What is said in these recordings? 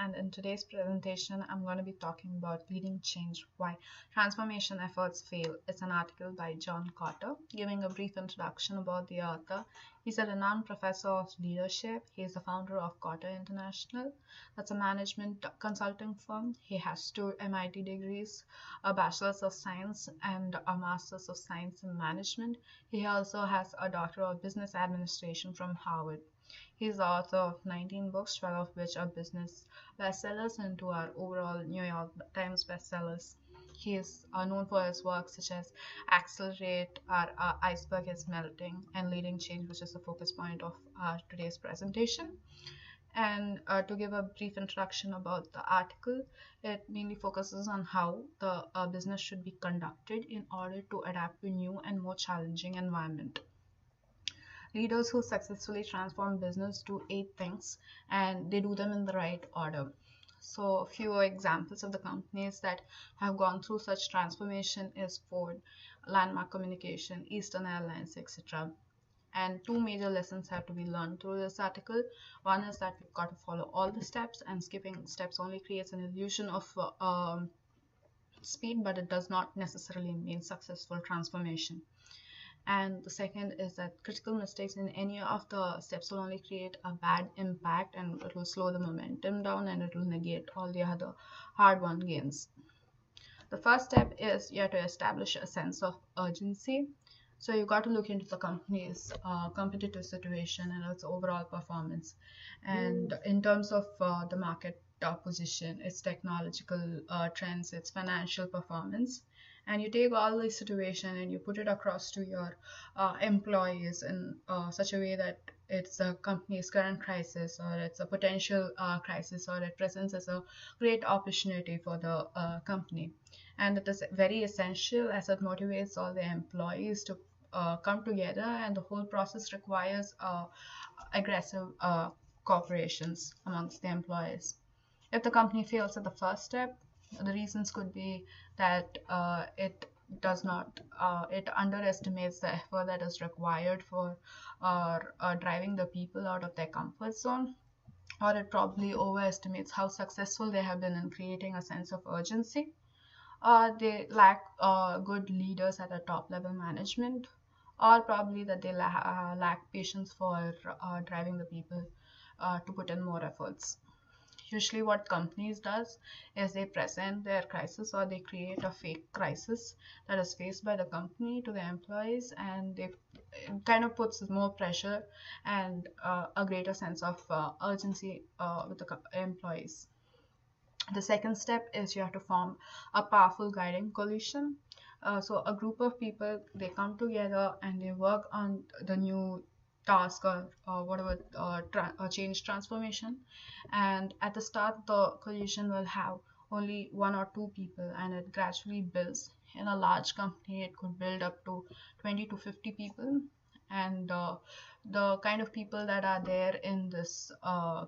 and in today's presentation, I'm going to be talking about leading change, why transformation efforts fail. It's an article by John Cotter, giving a brief introduction about the author. He's a renowned professor of leadership. He is the founder of Cotter International. That's a management consulting firm. He has 2 MIT degrees, a Bachelor's of Science and a Master's of Science in Management. He also has a Doctor of Business Administration from Harvard. He's the author of 19 books, 12 of which are business bestsellers and 2 are overall New York Times bestsellers. He is known for his work such as Accelerate, Our Iceberg is Melting, and Leading Change, which is the focus point of today's presentation. And to give a brief introduction about the article, it mainly focuses on how the business should be conducted in order to adapt to new and more challenging environment. Leaders who successfully transform business do 8 things, and they do them in the right order. So a few examples of the companies that have gone through such transformation is Ford, Landmark Communication, Eastern Airlines, etc. And 2 major lessons have to be learned through this article. One is that we've got to follow all the steps, and skipping steps only creates an illusion of speed, but it does not necessarily mean successful transformation. And the second is that critical mistakes in any of the steps will only create a bad impact, and it will slow the momentum down, and it will negate all the other hard-won gains. The first step is you have to establish a sense of urgency. So you got to look into the company's competitive situation and its overall performance. And in terms of the market position, its technological trends, its financial performance, and you take all this situation and you put it across to your employees in such a way that it's a company's current crisis, or it's a potential crisis, or it presents as a great opportunity for the company. And it is very essential as it motivates all the employees to come together, and the whole process requires aggressive cooperations amongst the employees. If the company fails at the first step, the reasons could be that it underestimates the effort that is required for driving the people out of their comfort zone, or it probably overestimates how successful they have been in creating a sense of urgency. They lack good leaders at the top level management, or probably that they lack patience for driving the people to put in more efforts. Usually what companies does is they present their crisis, or they create a fake crisis that is faced by the company to the employees, and it kind of puts more pressure and a greater sense of urgency with the employees. The second step is you have to form a powerful guiding coalition. So a group of people, they come together and they work on the new task or whatever change transformation, and at the start the coalition will have only 1 or 2 people, and it gradually builds. In a large company it could build up to 20 to 50 people, and the kind of people that are there in this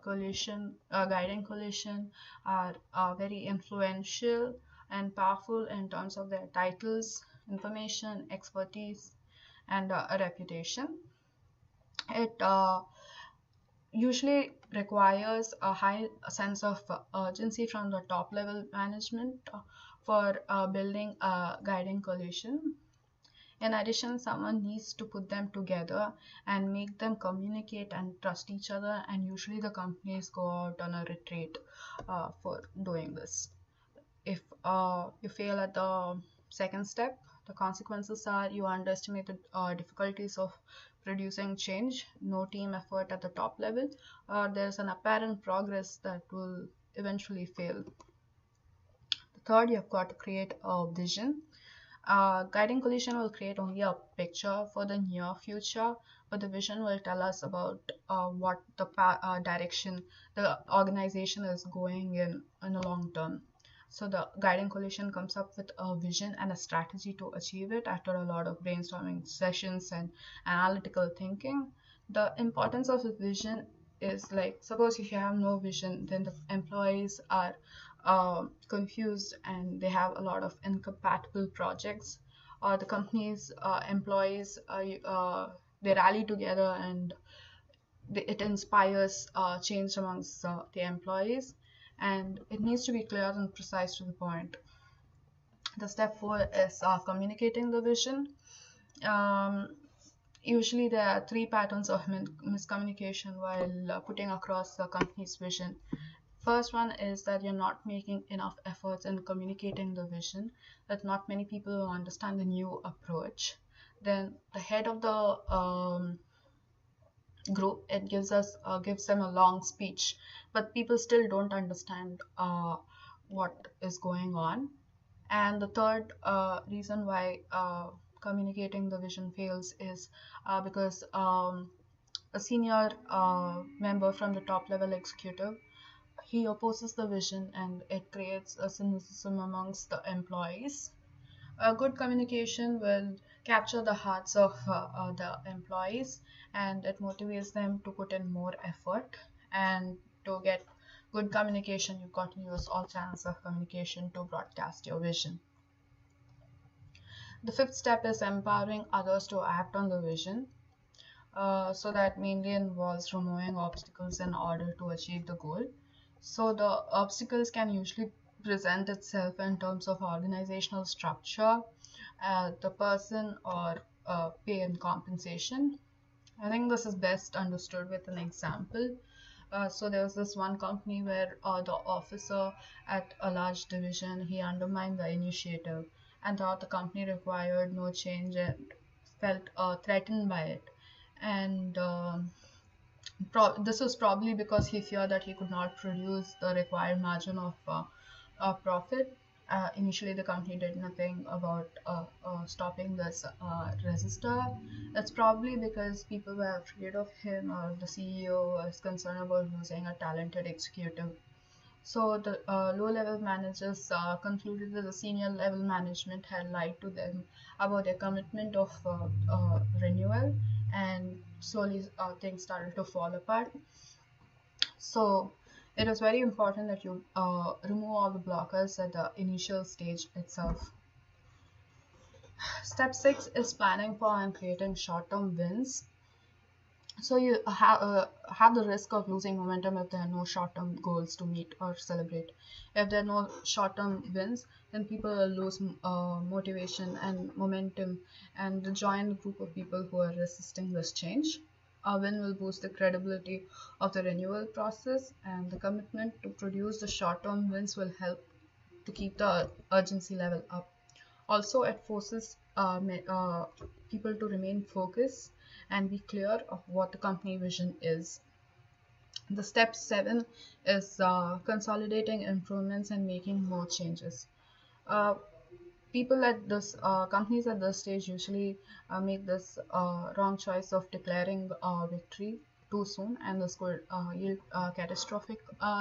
coalition, guiding coalition, are very influential and powerful in terms of their titles, information, expertise, and a reputation. It usually requires a high sense of urgency from the top level management for building a guiding coalition. In addition, someone needs to put them together and make them communicate and trust each other, and usually the companies go out on a retreat for doing this. If you fail at the second step, the consequences are you underestimate the difficulties of producing change, no team effort at the top level, or there's an apparent progress that will eventually fail. The third, you've got to create a vision. Guiding coalition will create only a picture for the near future, but the vision will tell us about what the direction the organization is going in the long term. So the guiding coalition comes up with a vision and a strategy to achieve it after a lot of brainstorming sessions and analytical thinking. The importance of the vision is, like, suppose if you have no vision, then the employees are confused and they have a lot of incompatible projects, or the company's employees they rally together and it inspires change amongst the employees. and it needs to be clear and precise to the point. The step 4 is communicating the vision. Um, Usually, there are three patterns of miscommunication while putting across the company's vision. First one is that you're not making enough efforts in communicating the vision, that not many people will understand the new approach. Then the head of the group, it gives them a long speech, but people still don't understand what is going on. And the third reason why communicating the vision fails is because a senior member from the top level executive, he opposes the vision, and it creates a cynicism amongst the employees. A good communication will capture the hearts of the employees, and it motivates them to put in more effort. And to get good communication, you've got to use all channels of communication to broadcast your vision. The fifth step is empowering others to act on the vision. So that mainly involves removing obstacles in order to achieve the goal. So the obstacles can usually present itself in terms of organizational structure, the person, or pay and compensation. I think this is best understood with an example. So there was this one company where the officer at a large division, he undermined the initiative and thought the company required no change and felt threatened by it. And this was probably because he feared that he could not produce the required margin of profit. Initially, the company did nothing about stopping this resistor. That's probably because people were afraid of him, or the CEO was concerned about losing a talented executive. So the low-level managers concluded that the senior level management had lied to them about their commitment of renewal, and slowly things started to fall apart. So it is very important that you remove all the blockers at the initial stage itself. Step 6 is planning for and creating short-term wins. So you have the risk of losing momentum if there are no short-term goals to meet or celebrate. If there are no short-term wins, then people will lose motivation and momentum, and join the group of people who are resisting this change. A win will boost the credibility of the renewal process, and the commitment to produce the short-term wins will help to keep the urgency level up. Also, it forces people to remain focused and be clear of what the company vision is. The step 7 is consolidating improvements and making more changes. Uh, People at this companies at this stage usually make this wrong choice of declaring victory too soon, and this could yield catastrophic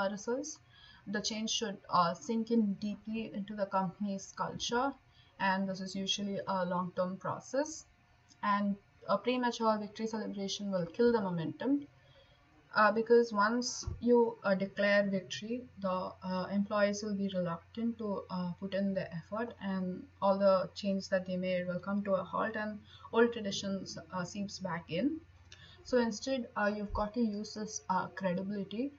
results. The change should sink in deeply into the company's culture, and this is usually a long-term process. And a premature victory celebration will kill the momentum, because once you declare victory, the employees will be reluctant to put in the effort, and all the changes that they made will come to a halt, and old traditions seeps back in. So instead, you've got to use this credibility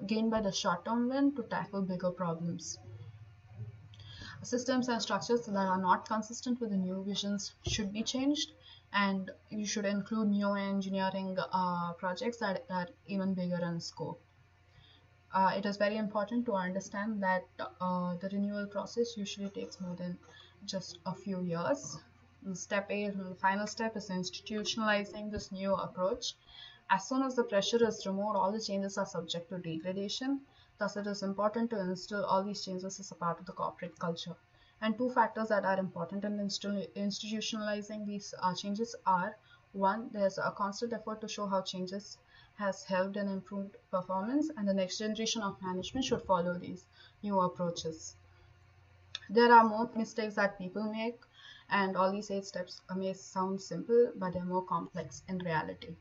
gained by the short-term win to tackle bigger problems. Systems and structures that are not consistent with the new visions should be changed, and you should include new engineering projects that are even bigger in scope. It is very important to understand that the renewal process usually takes more than just a few years. Step 8, and the final step, is institutionalizing this new approach. As soon as the pressure is removed, all the changes are subject to degradation. Thus, it is important to instill all these changes as a part of the corporate culture. And two factors that are important in institutionalizing these changes are: one, there's a constant effort to show how changes has helped and improved performance, and the next generation of management should follow these new approaches. There are more mistakes that people make, and all these 8 steps may sound simple, but they're more complex in reality.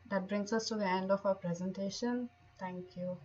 That brings us to the end of our presentation. Thank you.